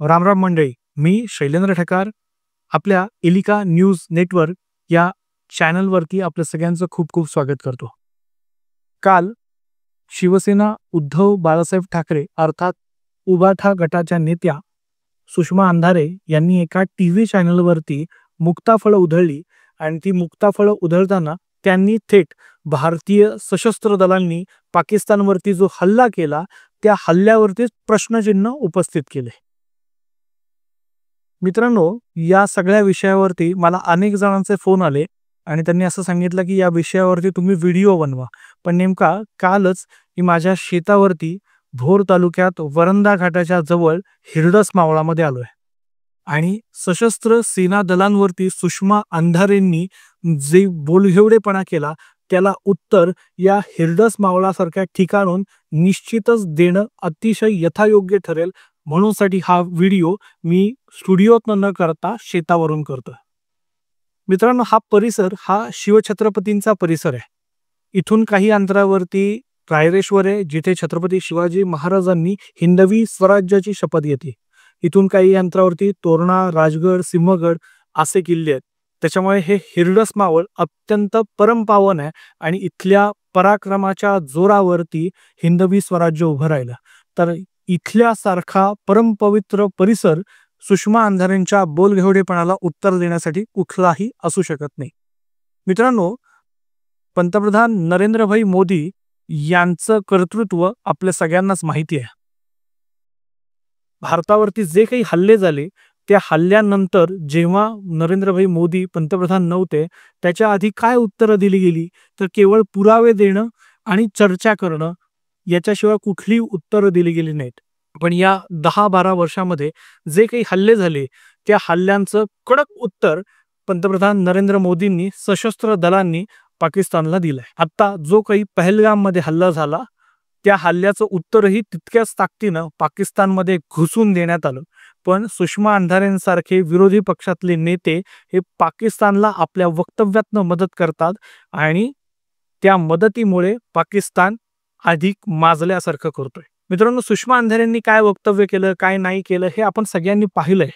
राम राम मंडळी. मी शैलेंद्र ठेकार आपल्या Elika news network या चॅनलवरती आपल्या सगळ्यांचं खूप खूप स्वागत करतो. काल शिवसेना उद्धव बाळासाहेब ठाकरे अर्थात उबाठा गटाच्या नेत्या सुषमा अंधारे यांनी एका टीव्ही चॅनलवरती मुक्ताफळं उधळली आणि ती मुक्ताफळं उधळताना त्यांनी थेट भारतीय सशस्त्र दलांनी पाकिस्तानवरती जो हल्ला केला त्या हल्ल्यावरतीच प्रश्नचिन्ह उपस्थित केले. मित्रांनो, या सगळ्या विषयावरती मला अनेक जणांचे फोन आले आणि त्यांनी असं सांगितलं की या विषयावरती तुम्ही व्हिडिओ बनवा. पण नेमका कालच मी माझ्या शेतावरती भोर तालुक्यात वरंदा घाटाच्या जवळ हिरडस मावळामध्ये आलोय आणि सशस्त्र सेना दलांवरती सुषमा अंधारेंनी जे बोलघेवडेपणा केला त्याला उत्तर या हिरडस मावळासारख्या ठिकाणून निश्चितच देणं अतिशय यथायोग्य ठरेल. म्हणूनसाठी हा व्हिडिओ मी स्टुडिओत न करता शेतावरून करतोय. मित्रांनो, हा परिसर हा शिवछत्रपतींचा परिसर आहे. इथून काही अंतरावरती रायरेश्वर आहे, जिथे छत्रपती शिवाजी महाराजांनी हिंदवी स्वराज्याची शपथ घेतली. इथून काही अंतरावरती तोरणा, राजगड, सिंहगड असे किल्ले आहेत. त्याच्यामुळे हे हिरडस मावळ अत्यंत परमपावन आहे आणि इथल्या पराक्रमाच्या जोरावरती हिंदवी स्वराज्य उभं राहिलं. तर इथल्यासारखा परमपवित्र परिसर सुषमा अंधारेंच्या बोलघेवडेपणाला उत्तर देण्यासाठी कुठलाही असू शकत नाही. मित्रांनो, पंतप्रधान नरेंद्रभाई मोदी यांचं कर्तृत्व आपल्या सगळ्यांनाच माहिती आहे. भारतावरती जे काही हल्ले झाले त्या हल्ल्यानंतर जेव्हा नरेंद्रभाई मोदी पंतप्रधान नव्हते त्याच्या आधी काय उत्तरं दिली गेली तर केवळ पुरावे देणं आणि चर्चा करणं याच्याशिवाय कुठली उत्तरं दिली गेली नाहीत. पण या 10-12 वर्षामध्ये जे काही हल्ले झाले त्या हल्ल्यांचं कडक उत्तर पंतप्रधान नरेंद्र मोदींनी सशस्त्र दलांनी पाकिस्तानला दिलंय. आता जो काही पहलगाममध्ये हल्ला झाला त्या हल्ल्याचं उत्तरही तितक्याच ताकदीनं पाकिस्तानमध्ये घुसून देण्यात आलं. पण सुषमा अंधारेंसारखे विरोधी पक्षातले नेते हे पाकिस्तानला आपल्या वक्तव्यातनं मदत करतात आणि त्या मदतीमुळे पाकिस्तान अधिक माजल्यासारखं करतोय. मित्रांनो, सुषमा अंधारेंनी काय वक्तव्य केलं काय नाही केलं हे आपण सगळ्यांनी पाहिलंय.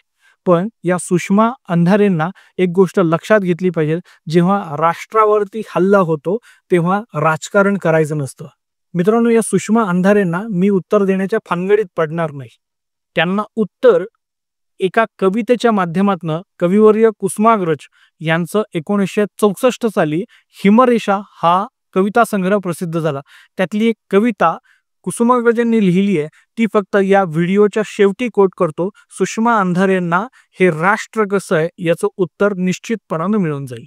पण या सुषमा अंधारेंना एक गोष्ट लक्षात घेतली पाहिजे, जेव्हा राष्ट्रावरती हल्ला होतो तेव्हा राजकारण करायचं नसतं. मित्रांनो, या सुषमा अंधारेंना मी उत्तर देण्याच्या भानगडीत पडणार नाही. त्यांना उत्तर एका कवितेच्या माध्यमातून कविवर्य कुसुमाग्रज यांचं 1964 साली हिमरेषा हा कविता संग्रह प्रसिद्ध झाला. त्यातली एक कविता कुसुमाग्रजांनी लिहिली आहे ती फक्त या व्हिडिओच्या शेवटी कोट करतो. सुषमा अंधारेंना हे राष्ट्र कसं आहे याचं उत्तर निश्चितपणानं मिळून जाईल.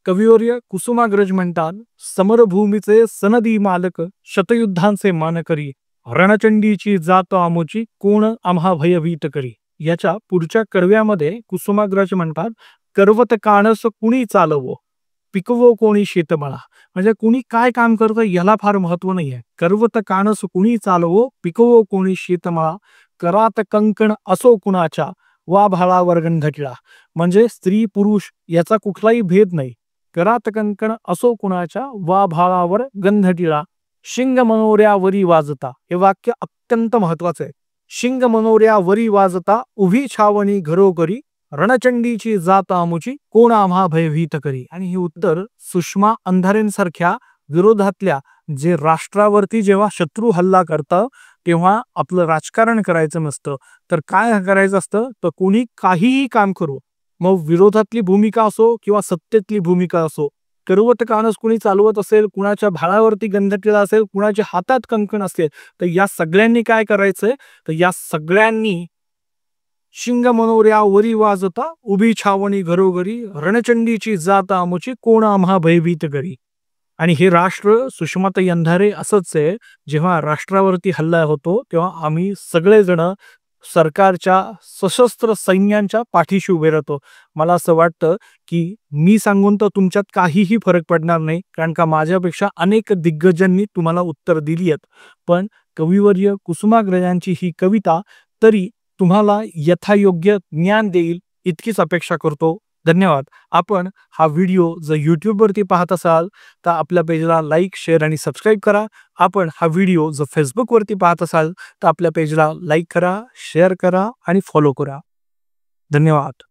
कविवर्य कुसुमाग्रज म्हणतात, समरभूमीचे सनदी मालक शतयुद्धांचे मानकरी, रणचंडीची जात आमोची कोण आम्हा भयभीत करी. याच्या पुढच्या कडव्यामध्ये कुसुमाग्रज म्हणतात, करवत काणस कुणी चालवो, पिकवो कोणी शेतमळा. म्हणजे कुणी काय काम करतं याला फार महत्व नाहीये. करवत काणस कुणी चालवो, पिकवो कोणी शेतमळा, करात कंकण असो कुणाच्या, वा भाळावर गंधटिळा. म्हणजे स्त्री पुरुष याचा कुठलाही भेद नाही. करात कंकण असो कुणाच्या, वा भाळावर गंधटिळा, शिंग मनोऱ्यावरी वाजता. हे वाक्य अत्यंत महत्वाचं आहे. शिंग मनोऱ्यावरी वाजता, उभी छावणी घरोघरी, रणचंडीची जात आमुची कोण आम्हा भयभीत करी. आणि हे उत्तर सुषमा अंधारेंसारख्या विरोधातल्या जे राष्ट्रावरती जेव्हा शत्रू हल्ला करतं तेव्हा आपलं राजकारण करायचं नसतं तर काय करायचं असतं, तर कोणी काहीही काम करू, मग विरोधातली भूमिका असो किंवा सत्तेतली भूमिका असो, करवत काणस कुणी चालवत असेल, कुणाच्या भाळावरती गंधटिळा असेल, कुणाच्या हातात कंकण असेल, तर या सगळ्यांनी काय करायचंय, तर या सगळ्यांनी शिंग मनोऱ्यावरी वाजता, उभी छावणी घरोघरी, रणचंडीची जात आमुची कोण आम्हा भयभीत करी. आणि हे राष्ट्र सुषमाताई अंधारे असंच आहे. जेव्हा राष्ट्रावरती हल्ला होतो तेव्हा आम्ही सगळेजण सरकारच्या सशस्त्र सैन्यांच्या पाठीशी उभे राहतो. मला असं वाटतं की मी सांगून तर तुमच्यात काहीही फरक पडणार नाही, कारण का माझ्यापेक्षा अनेक दिग्गजांनी तुम्हाला उत्तर दिली आहेत. पण कविवर्य कुसुमाग्रजांची ही कविता तरी तुम्हाला यथायोग्य ज्ञान देईल इतकीच अपेक्षा करतो. धन्यवाद. आपण हा व्हिडिओ जर YouTubeवरती पाहत असाल, तर आपल्या पेजला लाईक, शेअर आणि सबस्क्राईब करा. आपण हा व्हिडिओ जर Facebookवरती पाहत असाल, तर आपल्या पेजला लाईक करा, शेअर करा आणि फॉलो करा. धन्यवाद.